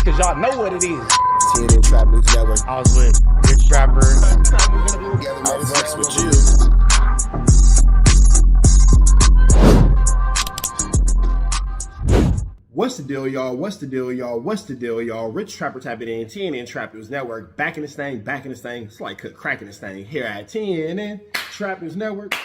cause y'all know what it is. TNN Trap News Network. I was with Rich Trapper. I fucks with you. What's the deal, y'all? What's the deal, y'all? What's the deal, y'all? Rich Trapper tapping in, TNN Trap News Network. Back in this thing, back in this thing. It's like cracking this thing here at TNN Trap News Network.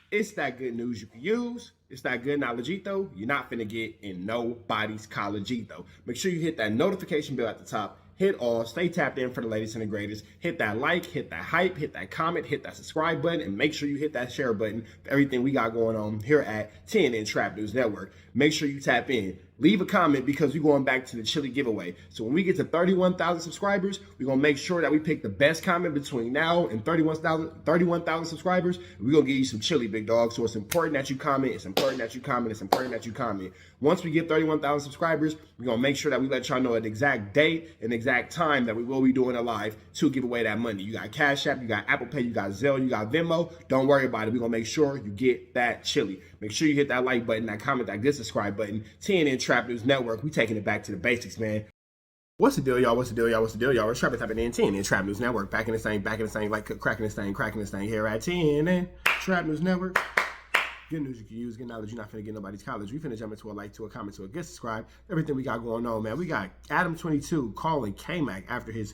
It's that good news you can use. It's that good knowledge-ito you're not finna get in nobody's college-ito. Make sure you hit that notification bell at the top. Hit all. Stay tapped in for the latest and the greatest. Hit that like, hit that hype, hit that comment, hit that subscribe button, and make sure you hit that share button for everything we got going on here at TNN Trap News Network. Make sure you tap in. Leave a comment because we're going back to the chili giveaway. So when we get to 31,000 subscribers, we're going to make sure that we pick the best comment between now and 31,000 subscribers. We're going to give you some chili, big dog. So it's important that you comment. It's important that you comment. It's important that you comment. Once we get 31,000 subscribers, we're going to make sure that we let y'all know an exact date and exact time that we will be doing a live to give away that money. You got Cash App, you got Apple Pay, you got Zelle, you got Venmo. Don't worry about it. We're going to make sure you get that chili. Make sure you hit that like button, that comment, that good subscribe button. TNN Trap News Network. We taking it back to the basics, man. What's the deal, y'all? What's the deal, y'all? What's the deal, y'all? We're Trapper tapping in TNN Trap News Network. Back in this thing, like cracking this thing here at TNN Trap News Network. Good news you can use. Good knowledge you're not finna get nobody's college. We finna jump into a like, to a comment, to a good subscribe. Everything we got going on, man. We got ADAM22 calling K-Mac after his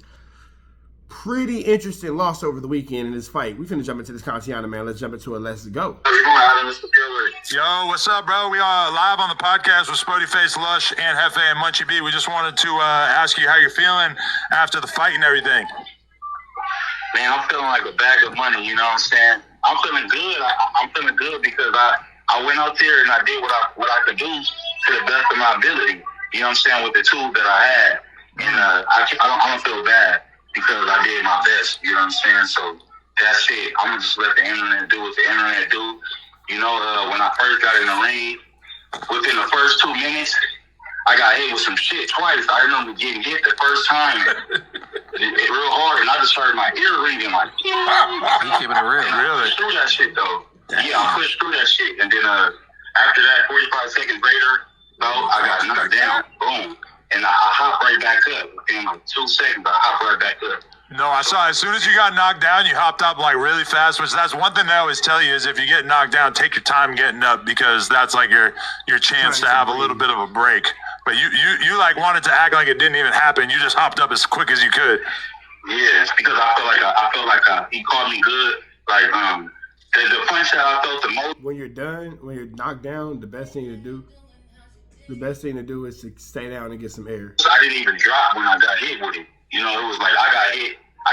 pretty interesting loss over the weekend in his fight. We finna jump into this Contiana, man. Let's jump into it. Let's go. Yo, what's up, bro? We are live on the podcast with Spody Face, Lush, and Hefe and Munchie B. We just wanted to ask you how you're feeling after the fight and everything. Man, I'm feeling like a bag of money, you know what I'm saying? I'm feeling good. I'm feeling good because I went out there and I did what I could do to the best of my ability, you know what I'm saying, with the tools that I had. And I don't feel bad because I did my best, you know what I'm saying? So that's it. I'm going to just let the internet do what the internet do. You know, when I first got in the ring, within the first 2 minutes, I got hit with some shit twice. I remember getting hit the first time. It real hard, and I just heard my ear ringing like, You keeping it real, I pushed through that shit, though. Yeah, I pushed through that shit. And then after that, 45 seconds later, I got knocked down. Boom. And I hopped right back up. In like 2 seconds, I hopped right back up. No, I saw as soon as you got knocked down, you hopped up like really fast, which that's one thing they always tell you is if you get knocked down, take your time getting up because that's like your chance to have a little bit of a break. But you like wanted to act like it didn't even happen. You just hopped up as quick as you could. Yeah, it's because I felt like he caught me good. Like the punch that I felt the most. When you're done, when you're knocked down, the best thing to do is to stay down and get some air. I didn't even drop when I got hit with it. You know, it was like I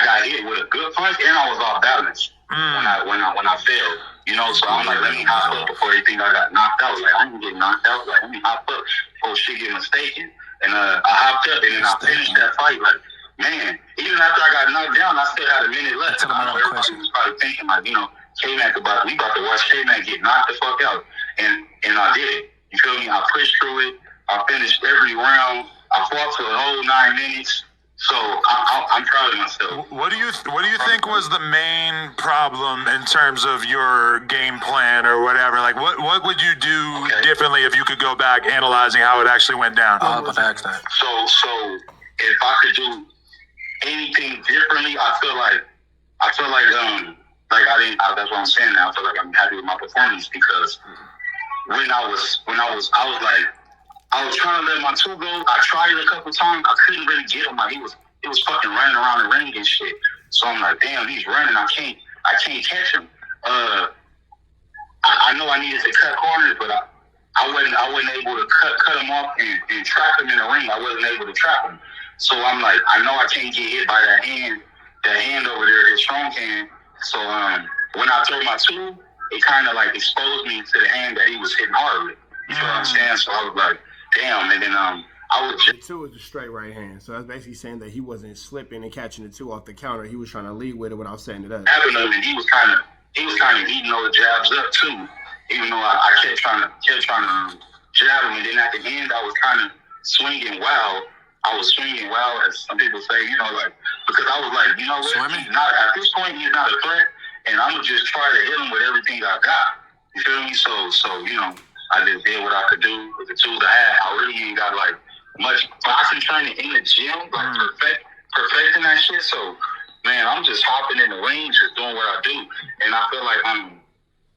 got hit with a good punch and I was off balance when I failed. You know, so I'm like, let me hop up before they think I got knocked out. Like I didn't get knocked out. Like let me hop up before shit get mistaken. And I hopped up and then I finished that fight. Like man, even after I got knocked down, I still had a minute left. I know everybody was probably thinking like, you know, K-Mac we about to watch K-Mac get knocked the fuck out. And I did it. You feel me? I pushed through it. I finished every round. I fought for the whole 9 minutes. So I'm proud of myself. What do you think was the main problem in terms of your game plan or whatever? Like what would you do differently if you could go back analyzing how it actually went down? So if I could do anything differently, I feel like I didn't. That's what I'm saying now. I feel like I'm happy with my performance because when I was like. I was trying to let my two go. I tried it a couple times. I couldn't really get him. Like, he was fucking running around the ring and shit. So I'm like, damn, he's running. I can't catch him. I know I needed to cut corners, but I wasn't able to cut him off and trap him in the ring. I wasn't able to trap him. So I'm like, I know I can't get hit by that hand over there, his strong hand. So when I threw my two, it kind of like exposed me to the hand that he was hitting hard with. You know what I'm saying? So I was like, damn, and then I was the two was a straight right hand, so that's basically saying that he wasn't slipping and catching the two off the counter. He was trying to lead with it without setting it up. And he was kind of eating those jabs up too, even though I kept trying to jab him. And then at the end, I was kind of swinging wild. I was swinging wild, as some people say, you know, like because I was like, you know what? He's not at this point. He's not a threat, and I'm gonna just try to hit him with everything I got. You feel me? So you know. I just did what I could do with the tools I had. I really ain't got like much boxing training in the gym, like perfecting that shit. So, man, I'm just hopping in the ring, just doing what I do. And I feel like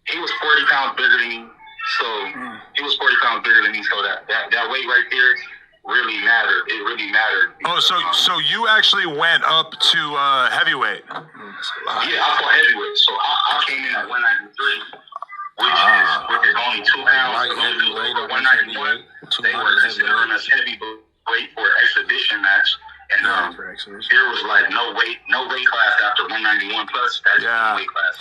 he was 40 pounds bigger than me. So he was 40 pounds bigger than me. So that weight right there really mattered. It really mattered. Oh, so you actually went up to heavyweight? Yeah, I fought heavyweight. So I came in at 193, which is only 2 pounds. Heavyweight or 191. They were considering us heavyweight for an exhibition match. And there was like no weight class after 191 plus. That's weight class.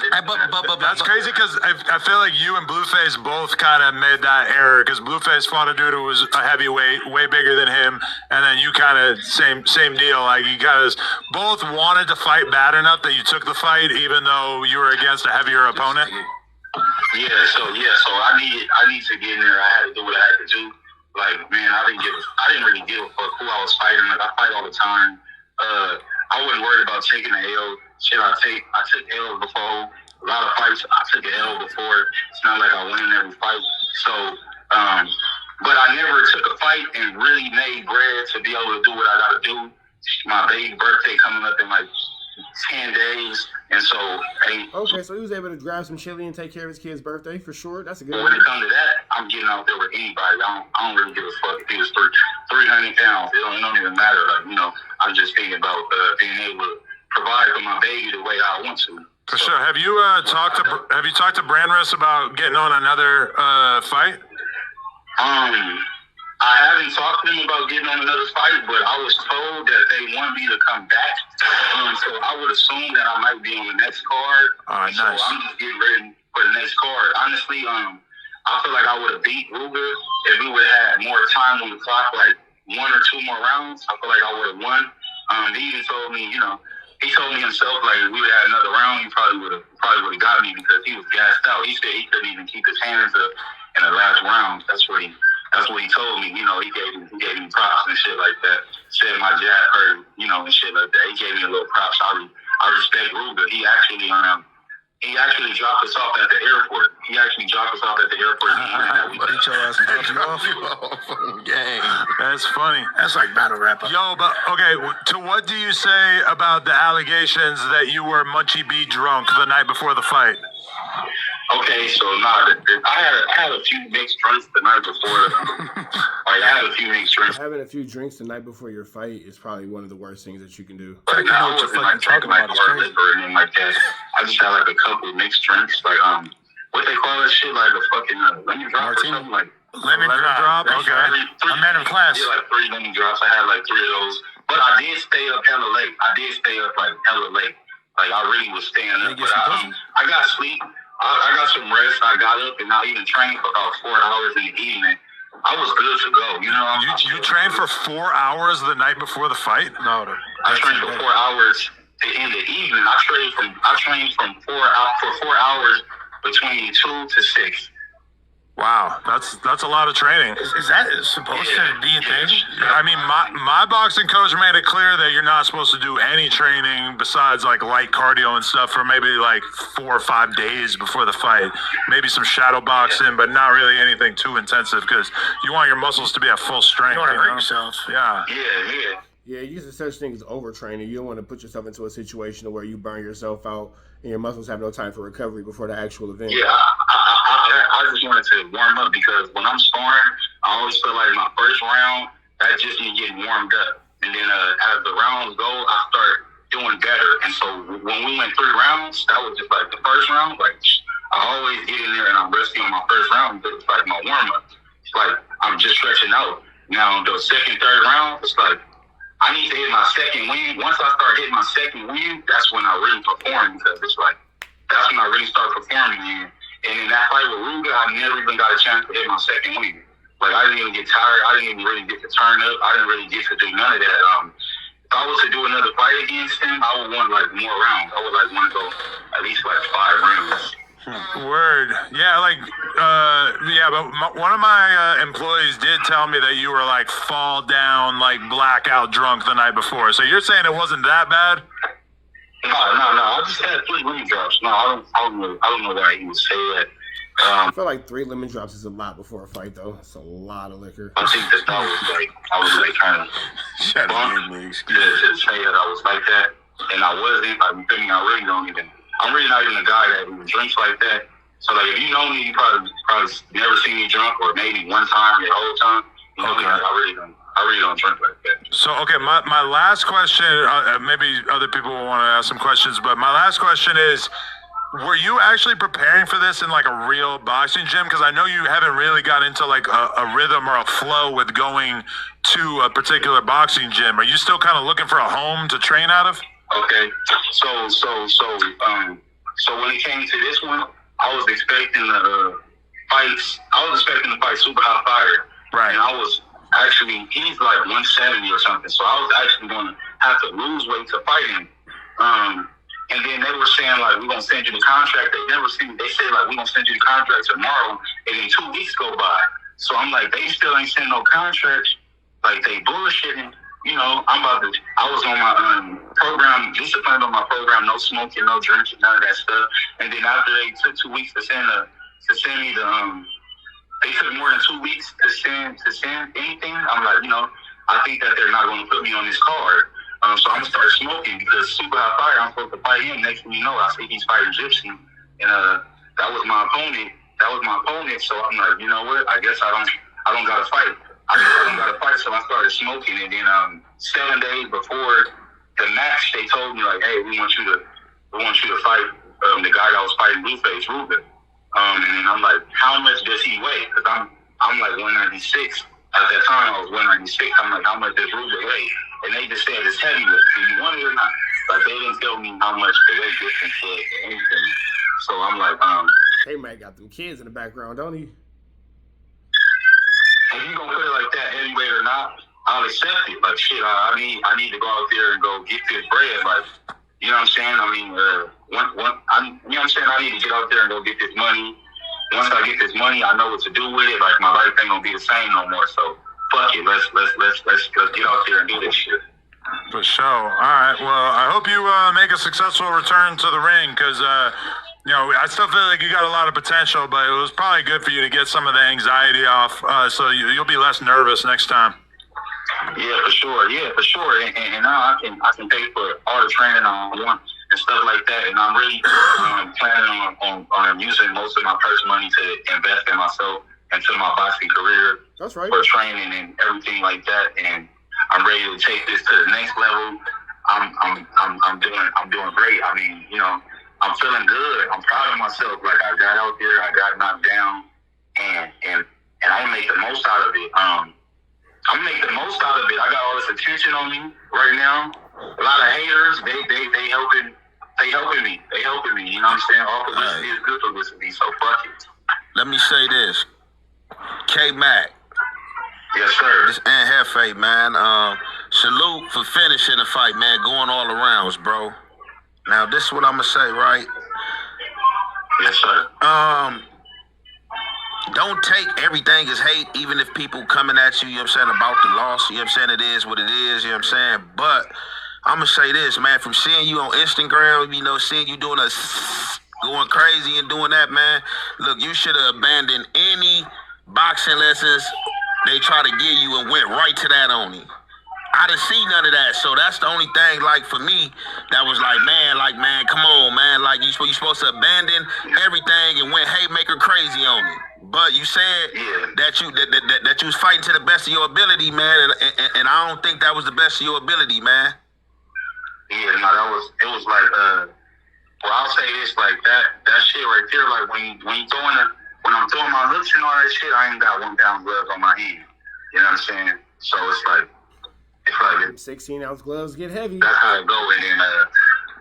But that's crazy because I feel like you and Blueface both kind of made that error because Blueface fought a dude who was a heavyweight, way bigger than him, and then you kind of same deal. Like you guys both wanted to fight bad enough that you took the fight, even though you were against a heavier opponent. Yeah. So I need to get in there. I had to do what I had to do. Like, man, I didn't really give a fuck who I was fighting. Like, I fight all the time. I wasn't worried about taking an L. Shit, I took L before. A lot of fights, I took an L before. It's not like I win in every fight. So, but I never took a fight and really made bread to be able to do what I got to do. My baby birthday coming up in like 10 days. And so, okay, so he was able to grab some chili and take care of his kid's birthday for sure. That's a good one. When it comes to that, I'm getting out there with anybody. I don't really give a fuck if he was 300 pounds. It don't even matter. Like, I'm just thinking about being able to provide for my baby the way I want to. For sure. Have you talked to Brandress about getting on another fight? I haven't talked to them about getting on another fight, but I was told that they want me to come back. So I would assume that I might be on the next card. Nice. So I'm just getting ready for the next card. Honestly, I feel like I would have beat Rooga if we would have had more time on the clock, like 1 or 2 more rounds. I feel like I would have won. He even told me, he told me himself, like, if we would have had another round, he probably would have got me because he was gassed out. He said he couldn't even keep his hands up in the last round. That's what he told me. He gave me props and shit like that. Said my jab hurt, and shit like that. He gave me a little props. I respect Rooga. He actually dropped us off at the airport. That's funny. That's like battle rapper. Yo, but okay, to what do you say about the allegations that you were Munchie B drunk the night before the fight? Okay, so I had a few mixed drinks the night before. Having a few drinks the night before your fight is probably one of the worst things that you can do. Like, I wasn't like talking about hard liquor or anything like that. I just had like a couple mixed drinks, like what they call that shit, like a fucking lemon drop or something, like lemon drop. Okay. A man of class. Yeah, like 3 lemon drops. I had like 3 of those, but I did stay up hella late. Like I really was staying up, but I got sleep. I got some rest. I got up and I even trained for about 4 hours in the evening. I was good to go. You trained for 4 hours the night before the fight? No, I trained for 4 hours in the evening. I trained from 4 hours between 2 to 6. Wow, that's a lot of training. Is that supposed to be a thing? I mean, my boxing coach made it clear that you're not supposed to do any training besides like light cardio and stuff for maybe like 4 or 5 days before the fight. Maybe some shadow boxing, but not really anything too intensive because you want your muscles to be at full strength. You want to hurt yourself. Yeah. Yeah, you use such thing as overtraining. You don't want to put yourself into a situation where you burn yourself out and your muscles have no time for recovery before the actual event. Yeah, I just wanted to warm up because when I'm sparring, I always feel like my first round, that's just me getting warmed up. And then as the rounds go, I start doing better. And so when we went 3 rounds, that was just like the first round. Like, I always get in there and I'm resting on my first round, but it's like my warm-up. It's like I'm just stretching out. Now, the second, third round, it's like I need to hit my second win. Once I start hitting my second win, that's when I really perform because it's like that's when I really start performing again. And in that fight with Rooga, I never even got a chance to hit my second win. Like, I didn't even get tired. I didn't even really get to turn up. I didn't really get to do none of that. If I was to do another fight against him, I would want, like, more rounds. I would, like, want to go at least, like, 5 rounds. Word. Yeah, like, but one of my employees did tell me that you were, like, fall down, like, blackout drunk the night before. So you're saying it wasn't that bad? No. I just had 3 lemon drops. No, I don't know why he would say that. I feel like 3 lemon drops is a lot before a fight, though. It's a lot of liquor. I think that I was like trying to Shut up, to say that I was like that, and I wasn't. Like, you feel me? I'm really not even a guy that even drinks like that. So like, if you know me, you probably never seen me drunk, or maybe one time the whole time. You know, Okay. I really don't drink like that. So, okay, my last question, maybe other people will want to ask some questions, but my last question is, were you actually preparing for this in like a real boxing gym? Because I know you haven't really got into like a rhythm or a flow with going to a particular boxing gym. Are you still kind of looking for a home to train out of? Okay, so when it came to this one, I was expecting the fights. I was expecting to fight Super High Fire, Right. and I was actually, he's like 170 or something. So I was actually going to have to lose weight to fight him. And then they were saying, like, we're going to send you the contract. They said, like, we're going to send you the contract tomorrow. And then 2 weeks go by. So I'm like, they still ain't sending no contracts. Like, they bullshitting. You know, I was on my program, disciplined on my program, no smoking, no drinking, none of that stuff. And then after they took 2 weeks to send me they took more than 2 weeks to send anything. I'm like, you know, I think that they're not going to put me on this card. So I'm going to start smoking, because Super High Fire, I'm supposed to fight him. Next thing you know, I see he's fighting Gypsy. And that was my opponent. So I'm like, you know what? I guess I don't got to fight. So I started smoking. And then 7 days before the match, they told me, like, hey, we want you to fight the guy that was fighting Blueface, Rooga. And then I'm like, how much does he weigh? Because I'm like 196. At that time, I was 196. I'm like, how much does Rooga weigh? And they just said it's heavyweight. Do you want it or not? Like, they didn't tell me how much the weight difference was or anything. So I'm like, Hey, man, got them kids in the background, don't he? if you gonna put it like that, heavyweight or not, I'll accept it. Like, shit, I need to go out there and go get this bread. Like, you know what I'm saying? I mean, you know what I'm saying? I need to get out there and go get this money. Once I get this money, I know what to do with it. Like, my life ain't gonna be the same no more. So fuck it. Let's get out there and do this shit. For sure. All right. Well, I hope you make a successful return to the ring, because, you know, I still feel like you got a lot of potential, but it was probably good for you to get some of the anxiety off, so you'll be less nervous next time. Yeah, for sure. And now I can pay for all the training I want and stuff like that. And I'm really planning on using most of my purse money to invest in myself and to my boxing career. That's right. For training and everything like that. And I'm ready to take this to the next level. I'm doing great. I mean, you know, I'm feeling good. I'm proud of myself. Like, I got out there, I got knocked down, and I'm gonna make the most out of it. I'm gonna make the most out of it. I got all this attention on me right now. A lot of haters, they helping me. You know what I'm saying? All publicity is good publicity, so fuck it. Let me say this. K-Mac. Yes, sir. This Aunt Hefe, man. Salute for finishing the fight, man. Going all arounds, bro. Now, this is what I'm going to say, right? Yes, sir. Don't take everything as hate, even if people coming at you, you know what I'm saying, about the loss. You know what I'm saying? It is what it is, you know what I'm saying? But I'm going to say this, man. From seeing you on Instagram, you know, seeing you doing going crazy and doing that, man. Look, you should have abandoned any boxing lessons they try to give you and went right to that only. I didn't see none of that, so that's the only thing, like, for me, that was like, man, come on, man, like, you supposed to abandon everything and went haymaker crazy on me. But you said that you was fighting to the best of your ability, man, and I don't think that was the best of your ability, man. Yeah, no, it was like, well, I'll say this, like, that shit right there, like, when I'm throwing my hooks and all that shit, I ain't got 1 pound gloves on my hand. You know what I'm saying? So it's like 16-ounce gloves get heavy. That's how it go. And then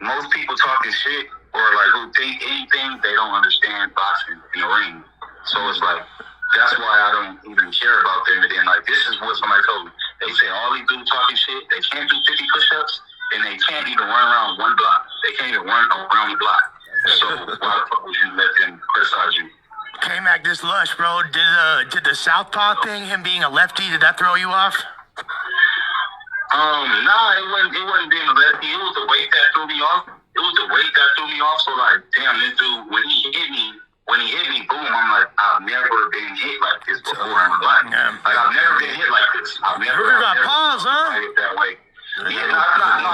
most people talking shit or like who think anything, they don't understand boxing in the ring. So it's like, that's why I don't even care about them. And then, like, this is what somebody told me. They say all they do talking shit, they can't do 50 push-ups, and they can't even run around 1 block. They can't even run around the block. So why the fuck would you let them criticize you? K-Mac, this lush, bro. Did the southpaw thing, him being a lefty, did that throw you off? Nah, it wasn't being a lefty. It was the weight that threw me off. So like, damn, this dude, when he hit me, when he hit me, boom, I'm like, I've never been hit like this before in my life. Like, I've never been hit like this. Rooga got pause, huh? Hit that way. Yeah, he don't got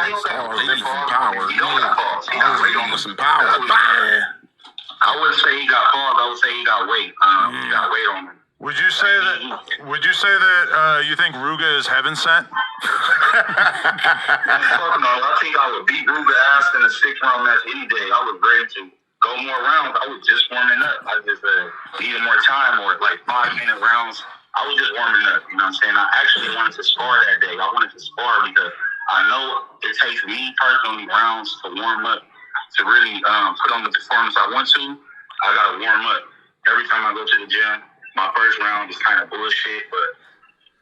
power. He don't got pause. He got weight on some power. I wouldn't say he got pause. I would say he got weight. He got weight on him. Would you say that you think Rooga is heaven sent? I think I would beat Rooga ass in a 6-round match any day. I was ready to go more rounds. I was just warming up. I just needed more time, or like 5-minute rounds. I was just warming up. You know what I'm saying? I actually wanted to spar that day. I wanted to spar because I know it takes me personally rounds to warm up, to really put on the performance I want to. I gotta warm up. Every time I go to the gym, my first round is kind of bullshit, but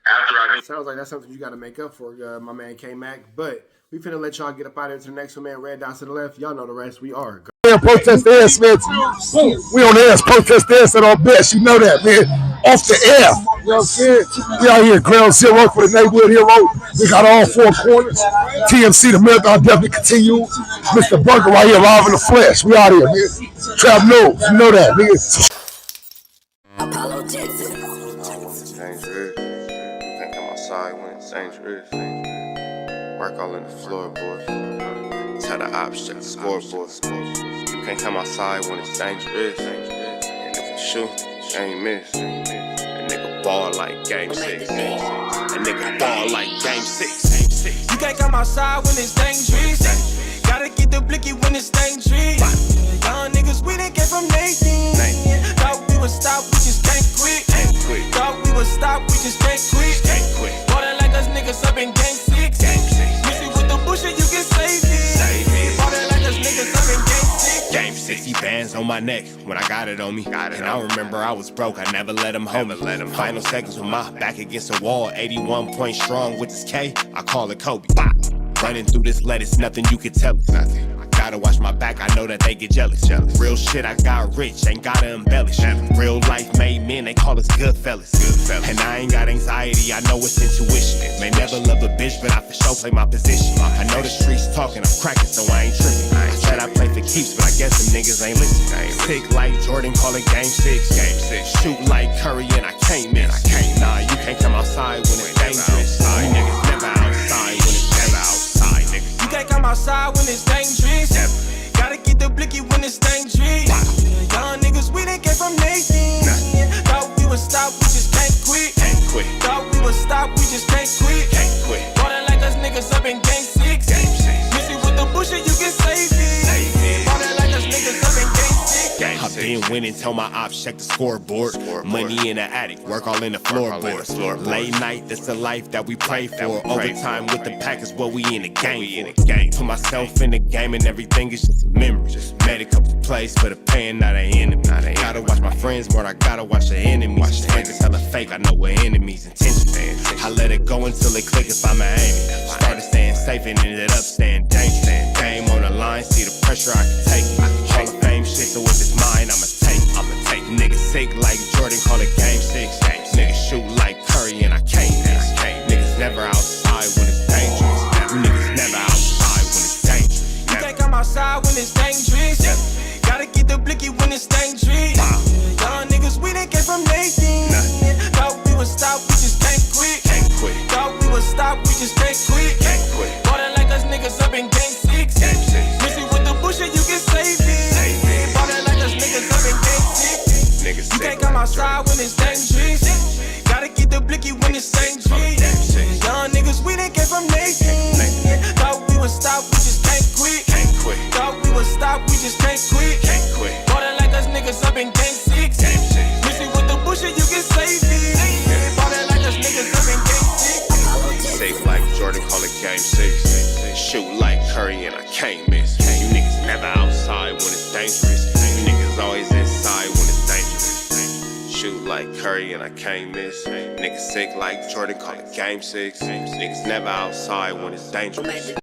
after I sounds like that's something you got to make up for, my man K-Mac. But we finna let y'all get up out of here to the next one, man. Red dots to the left. Y'all know the rest. We are. Protest the air, Smith. We on the air, protest the air at our best. You know that, man. Off the air. You know what I'm saying? We out here, ground zero for the neighborhood hero. We got all 4 corners. TMC, the marathon definitely continue. Mr. Burger right here, live in the flesh. We out here, man. Trap knows. You know that, nigga. Dangerous. You can't come outside when it's dangerous. Work all in the floorboard. Tell the ops, check the scoreboard. You can't come outside when it's dangerous. And if you shoot, you ain't miss. A nigga ball like game 6. A nigga ball like game 6. You can't come outside when it's dangerous. Gotta get the blicky when it's dangerous. Young niggas, we didn't get from Nathan. Thought we would stop, we just can't quit. Thought we would stop, we just can't quit. Water like us niggas up in game 6. Missy with the bullshit, you can save it. Water like us niggas up in game 6. Game 60 bands on my neck when I got it on me. And I remember I was broke, I never let them hold me. Final seconds with my back against the wall. 81 point strong with this K, I call it Kobe. Running through this lettuce, nothing you can tell it. Nothing. Gotta watch my back, I know that they get jealous. Real shit, I got rich, ain't gotta embellish. Real life made men, they call us good fellas. And I ain't got anxiety, I know it's intuition. May never love a bitch, but I for sure play my position. I know the streets talking, I'm cracking, so I ain't tripping. I said I play for keeps, but I guess them niggas ain't listening. Sick like Jordan, call it game 6. Shoot like Curry and I can't miss. Nah, you can't come outside when it's dangerous. You niggas never outside when it's outside, nigga. You can't come outside when it's dangerous. Gotta get the blicky when it's dangerous. Young niggas, we didn't get from Nathan. Thought we would stop, we just can't quit. Thought we would stop, we just can't quit. Water like us niggas up in game 6. Missy with the bullshit, you can save it. Water like us niggas up in game 6. I've been winning, tell my ops check the scoreboard. Money in the attic, work all in the floorboards. Late night, that's the life that we pray for. Overtime with the pack is what we in the game for. Put myself in the game and everything is just a memory. Made a couple plays for the pain, not an enemy. Gotta watch my friends more, I gotta watch the enemies. Niggas hella fake, I know we're enemies' intentions. I let it go until it click if I'm aiming. Started staying safe and ended up staying dangerous. Game on the line, see the pressure I can take. Hall of Fame shit, so if it's mine, I'ma take. Niggas sick like Jordan, call it game 6. Niggas shoot like Curry and I can't miss. Niggas never outside when it's dangerous. You niggas never outside when it's dangerous. You can't come outside when it's dangerous. Gotta get the blicky when it's dangerous. Young niggas, we didn't get from Nathan. Thought we would stop, we just can't quit. Thought we would stop, we just can't quit. Water like us niggas up in game 6. Missy with the bullshit, you can save it. Water like us niggas up in game 6. You can't come outside when it's dangerous. Gotta get the blicky when it's dangerous. Young niggas, we didn't get from Nathan. Thought we would stop, we just can't quit. Thought we would stop, we just can't quit. Water like us niggas up in game 6. Missy with the bullshit, you can save it. Water like us niggas up in game 6. Safe like Jordan, call it game 6. Shoot like Curry and I can't miss. You niggas never outside when it's dangerous. You niggas always inside when it's dangerous. Shoot like Curry and I can't miss. Niggas sick like Jordan, call it game 6. Niggas never outside when it's dangerous.